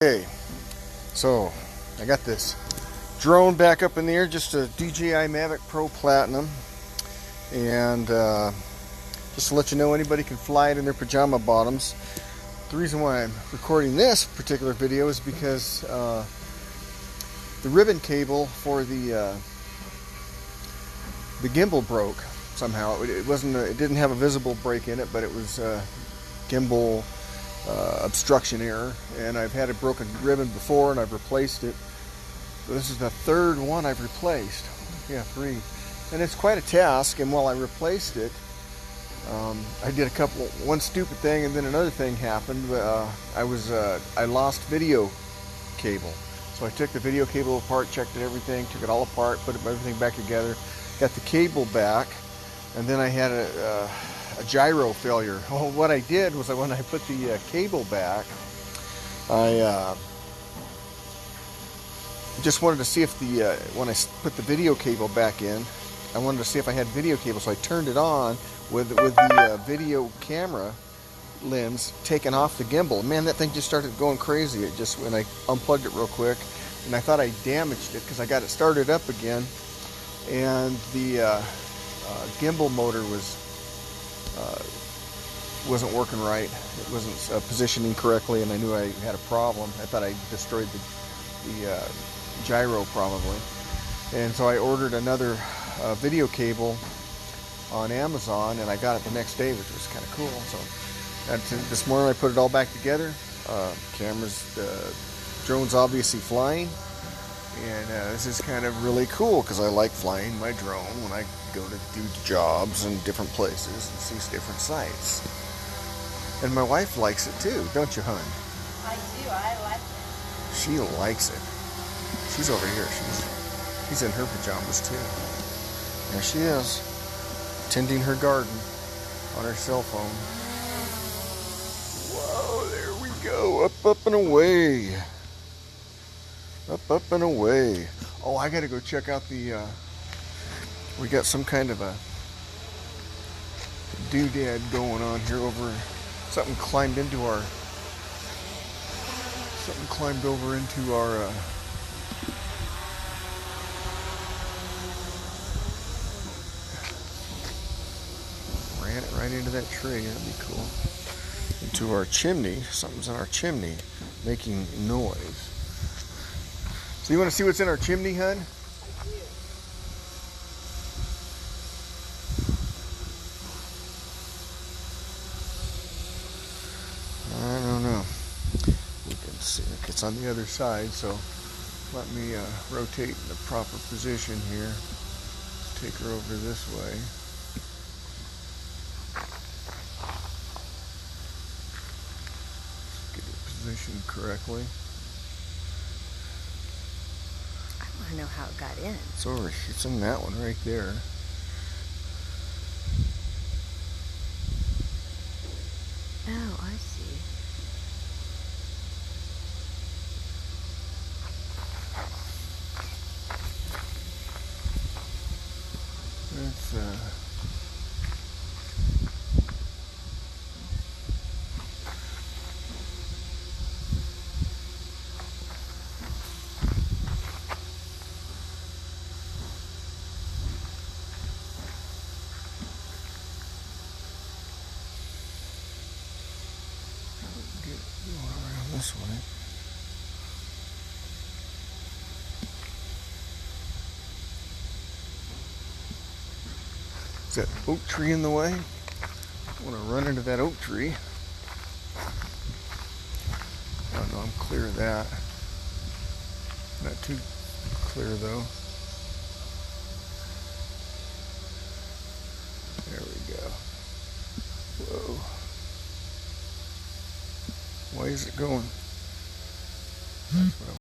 Okay, so I got this drone back up in the air, just a DJI Mavic Pro Platinum, and just to let you know, anybody can fly it in their pajama bottoms. The reason why I'm recording this particular video is because the ribbon cable for the gimbal broke somehow. It didn't have a visible break in it, but it was gimbal obstruction error, and I've had a broken ribbon before and I've replaced it. So this is the third one I've replaced. Yeah, three. And it's quite a task, and while I replaced it, I did one stupid thing, and then another thing happened. I lost video cable. So I took the video cable apart, checked everything, took it all apart, put everything back together, got the cable back, and then I had a gyro failure. Well, what I did was when I put the cable back, I just wanted to see if when I put the video cable back in, I wanted to see if I had video cable, so I turned it on with the video camera lens taken off the gimbal. Man, that thing just started going crazy. When I unplugged it real quick, and I thought I damaged it because I got it started up again, and the gimbal motor wasn't working right. It wasn't positioning correctly, and I knew I had a problem. I thought I destroyed the gyro probably, and so I ordered another video cable on Amazon, and I got it the next day, which was kind of cool. So this morning I put it all back together. Drone's obviously flying, and this is kind of really cool because I like flying my drone when I go to do jobs in different places and see different sights. And my wife likes it too, don't you, hon? I do. I like it. She likes it. She's over here. She's in her pajamas too. There she is, tending her garden on her cell phone. Whoa, there we go. Up and away. Up and away. Oh, I gotta go check out we got some kind of a doodad going on here over. Something climbed over into our ran it right into that tree. That'd be cool. Into our chimney. Something's in our chimney making noise. So you want to see what's in our chimney, hun? I don't know. We can see. It's on the other side, so let me rotate in the proper position here. Take her over this way. Get it positioned correctly. I want to know how it got in. It's in that one right there. Oh, I see. That's get going around this way. Is that oak tree in the way? I want to run into that oak tree. Oh no, I'm clear of that. Not too clear though. There we go. Whoa. Why is it going? That's what I